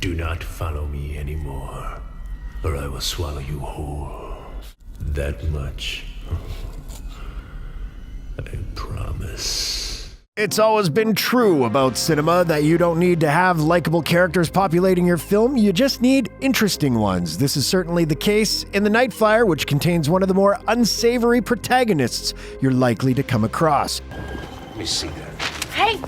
Do not follow me anymore, or I will swallow you whole. That much, I promise. It's always been true about cinema that you don't need to have likable characters populating your film, you just need interesting ones. This is certainly the case in The Night Flier, which contains one of the more unsavory protagonists you're likely to come across. Let me see that. Hey!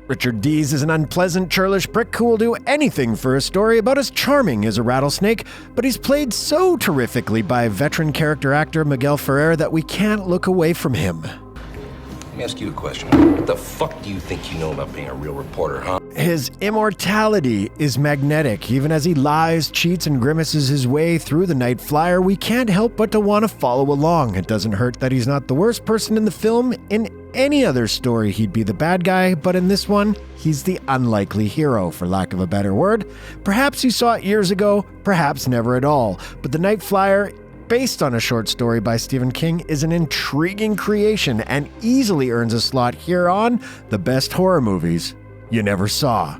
Richard Dees is an unpleasant, churlish prick who will do anything for a story about as charming as a rattlesnake, but he's played so terrifically by veteran character actor Miguel Ferrer that we can't look away from him. Let me ask you a question. What the fuck do you think you know about being a real reporter, huh? His immortality is magnetic. Even as he lies, cheats, and grimaces his way through The Night Flier, we can't help but to want to follow along. It doesn't hurt that he's not the worst person in the film. In any other story, he'd be the bad guy, but in this one, he's the unlikely hero, for lack of a better word. Perhaps you saw it years ago, perhaps never at all. But The Night Flier, based on a short story by Stephen King, is an intriguing creation and easily earns a slot here on the best horror movies you never saw.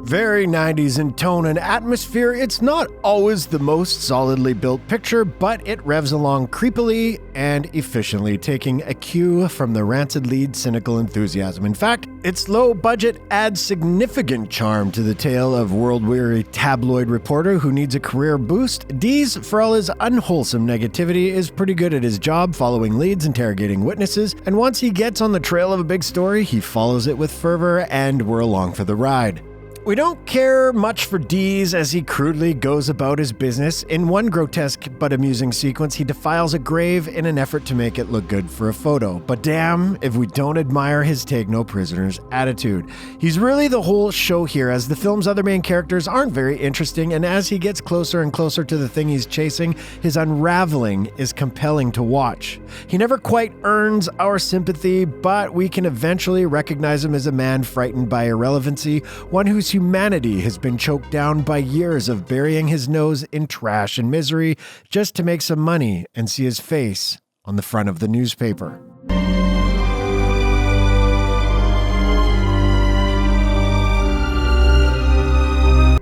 Very 90s in tone and atmosphere, it's not always the most solidly built picture, but it revs along creepily and efficiently, taking a cue from the rancid lead cynical enthusiasm. In fact, its low budget adds significant charm to the tale of world-weary tabloid reporter who needs a career boost. Dees, for all his unwholesome negativity, is pretty good at his job, following leads, interrogating witnesses, and once he gets on the trail of a big story, he follows it with fervor, and we're along for the ride. We don't care much for Dees as he crudely goes about his business. In one grotesque but amusing sequence, he defiles a grave in an effort to make it look good for a photo. But damn if we don't admire his take no prisoners attitude. He's really the whole show here, as the film's other main characters aren't very interesting, and as he gets closer and closer to the thing he's chasing, his unraveling is compelling to watch. He never quite earns our sympathy, but we can eventually recognize him as a man frightened by irrelevancy, one whose humanity has been choked down by years of burying his nose in trash and misery just to make some money and see his face on the front of the newspaper.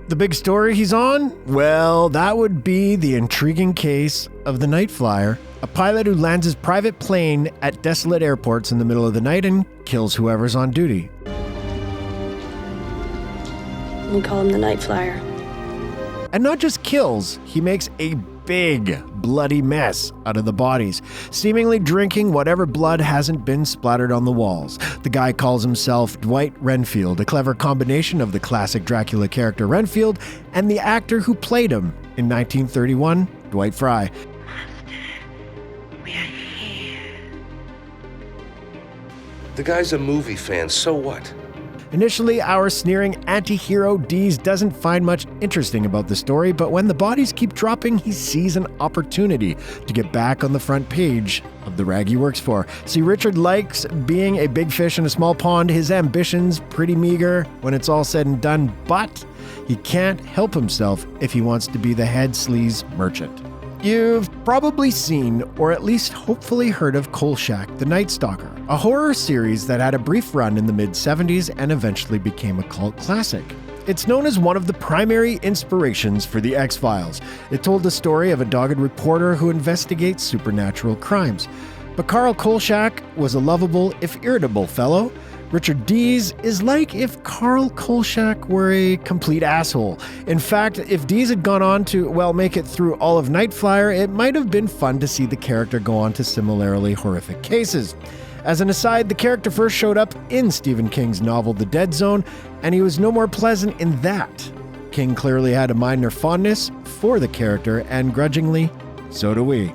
The big story he's on? Well, that would be the intriguing case of The Night Flier, a pilot who lands his private plane at desolate airports in the middle of the night and kills whoever's on duty. We call him the Night Flier. And not just kills, he makes a big bloody mess out of the bodies, seemingly drinking whatever blood hasn't been splattered on the walls. The guy calls himself Dwight Renfield, a clever combination of the classic Dracula character Renfield and the actor who played him in 1931, Dwight Fry. We are here. The guy's a movie fan, so what? Initially, our sneering anti-hero Dees doesn't find much interesting about the story, but when the bodies keep dropping, he sees an opportunity to get back on the front page of the rag he works for. See, Richard likes being a big fish in a small pond. His ambition's pretty meager when it's all said and done, but he can't help himself if he wants to be the head sleaze merchant. You've probably seen, or at least hopefully heard of Kolchak, the Night Stalker, a horror series that had a brief run in the mid-70s and eventually became a cult classic. It's known as one of the primary inspirations for the X-Files. It told the story of a dogged reporter who investigates supernatural crimes. But Carl Kolchak was a lovable, if irritable fellow. Richard Dees is like if Carl Kolchak were a complete asshole. In fact, if Dees had gone on to, make it through all of Night Flier, it might have been fun to see the character go on to similarly horrific cases. As an aside, the character first showed up in Stephen King's novel The Dead Zone, and he was no more pleasant in that. King clearly had a minor fondness for the character, and grudgingly, so do we.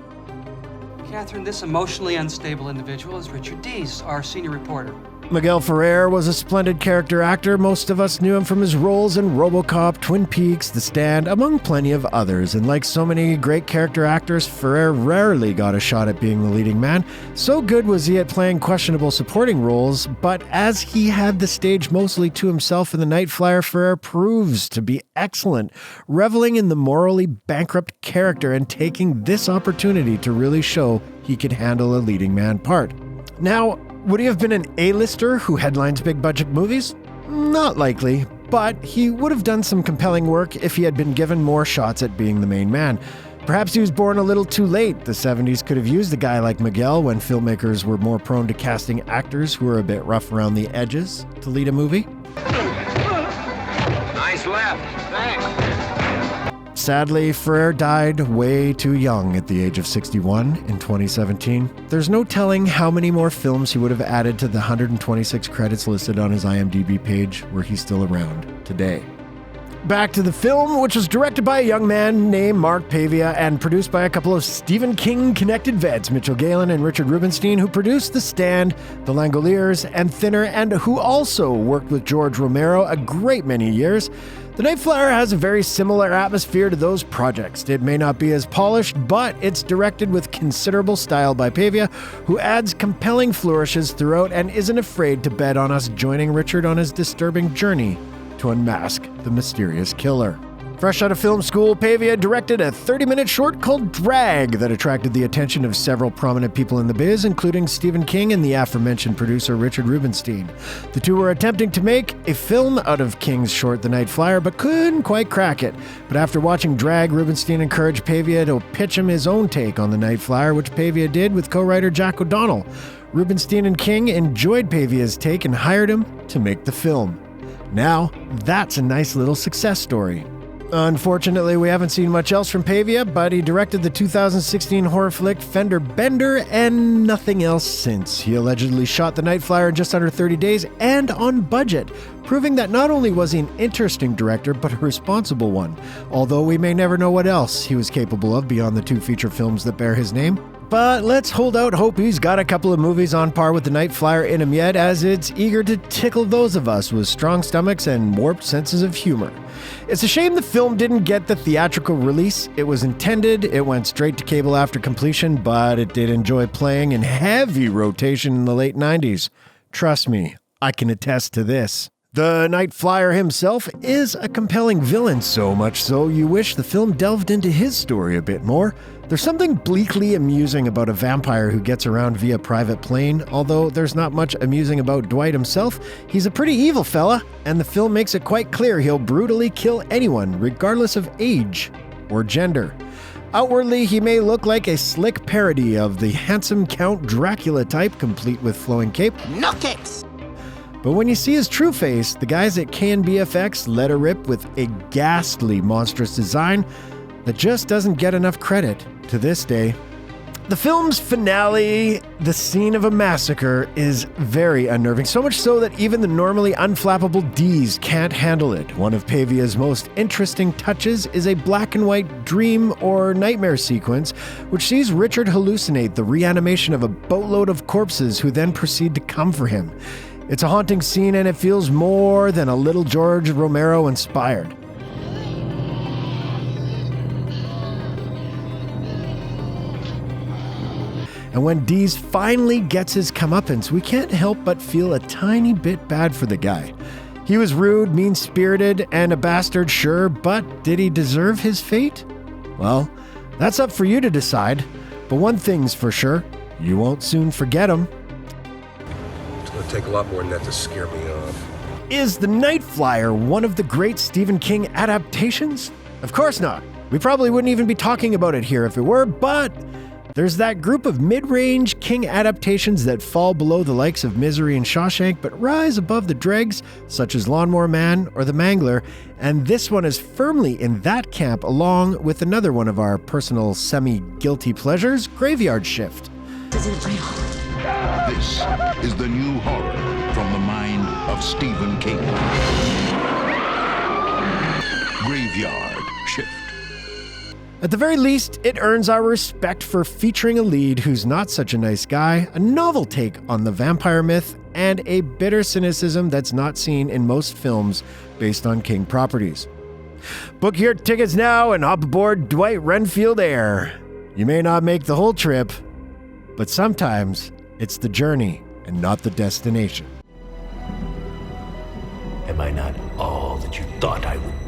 Catherine, this emotionally unstable individual is Richard Dees, our senior reporter. Miguel Ferrer was a splendid character actor. Most of us knew him from his roles in RoboCop, Twin Peaks, The Stand, among plenty of others. And like so many great character actors, Ferrer rarely got a shot at being the leading man. So good was he at playing questionable supporting roles, but as he had the stage mostly to himself in The Night Flyer, Ferrer proves to be excellent, reveling in the morally bankrupt character and taking this opportunity to really show he could handle a leading man part. Now, would he have been an A-lister who headlines big-budget movies? Not likely, but he would have done some compelling work if he had been given more shots at being the main man. Perhaps he was born a little too late. The 70s could have used a guy like Miguel when filmmakers were more prone to casting actors who were a bit rough around the edges to lead a movie. Nice left. Thanks. Sadly, Ferrer died way too young at the age of 61 in 2017. There's no telling how many more films he would have added to the 126 credits listed on his IMDb page were he still around today. Back to the film, which was directed by a young man named Mark Pavia and produced by a couple of Stephen King-connected vets, Mitchell Galen and Richard Rubinstein, who produced The Stand, The Langoliers, and Thinner, and who also worked with George Romero a great many years. The Night Flyer has a very similar atmosphere to those projects. It may not be as polished, but it's directed with considerable style by Pavia, who adds compelling flourishes throughout and isn't afraid to bet on us joining Richard on his disturbing journey to unmask the mysterious killer. Fresh out of film school, Pavia directed a 30-minute short called Drag that attracted the attention of several prominent people in the biz, including Stephen King and the aforementioned producer Richard Rubinstein. The two were attempting to make a film out of King's short The Night Flyer, but couldn't quite crack it. But after watching Drag, Rubinstein encouraged Pavia to pitch him his own take on The Night Flyer, which Pavia did with co-writer Jack O'Donnell. Rubinstein and King enjoyed Pavia's take and hired him to make the film. Now, that's a nice little success story. Unfortunately, we haven't seen much else from Pavia, but he directed the 2016 horror flick Fender Bender and nothing else since. He allegedly shot The Night Flyer in just under 30 days and on budget, proving that not only was he an interesting director, but a responsible one, although we may never know what else he was capable of beyond the two feature films that bear his name. But let's hold out hope he's got a couple of movies on par with The Night Flyer in him yet, as it's eager to tickle those of us with strong stomachs and warped senses of humor. It's a shame the film didn't get the theatrical release it was intended. It went straight to cable after completion, but it did enjoy playing in heavy rotation in the late 90s. Trust me, I can attest to this. The Night Flyer himself is a compelling villain, so much so you wish the film delved into his story a bit more. There's something bleakly amusing about a vampire who gets around via private plane, although there's not much amusing about Dwight himself. He's a pretty evil fella, and the film makes it quite clear he'll brutally kill anyone, regardless of age or gender. Outwardly, he may look like a slick parody of the handsome Count Dracula type, complete with flowing cape. No kicks! But when you see his true face, the guys at KNBFX let her rip with a ghastly, monstrous design that just doesn't get enough credit to this day. The film's finale, the scene of a massacre, is very unnerving, so much so that even the normally unflappable Dees can't handle it. One of Pavia's most interesting touches is a black and white dream or nightmare sequence, which sees Richard hallucinate the reanimation of a boatload of corpses who then proceed to come for him. It's a haunting scene, and it feels more than a little George Romero inspired. And when Dees finally gets his comeuppance, we can't help but feel a tiny bit bad for the guy. He was rude, mean-spirited, and a bastard, sure, but did he deserve his fate? Well, that's up for you to decide. But one thing's for sure, you won't soon forget him. It's gonna take a lot more than that to scare me off. Is The Night Flyer one of the great Stephen King adaptations? Of course not. We probably wouldn't even be talking about it here if it were, but there's that group of mid-range King adaptations that fall below the likes of Misery and Shawshank, but rise above the dregs, such as Lawnmower Man or The Mangler, and this one is firmly in that camp, along with another one of our personal semi-guilty pleasures, Graveyard Shift. Isn't real. This is the new horror from the mind of Stephen King. Graveyard Shift. At the very least, it earns our respect for featuring a lead who's not such a nice guy, a novel take on the vampire myth, and a bitter cynicism that's not seen in most films based on King properties. Book your tickets now and hop aboard Dwight Renfield Air. You may not make the whole trip, but sometimes it's the journey and not the destination. Am I not all that you thought I would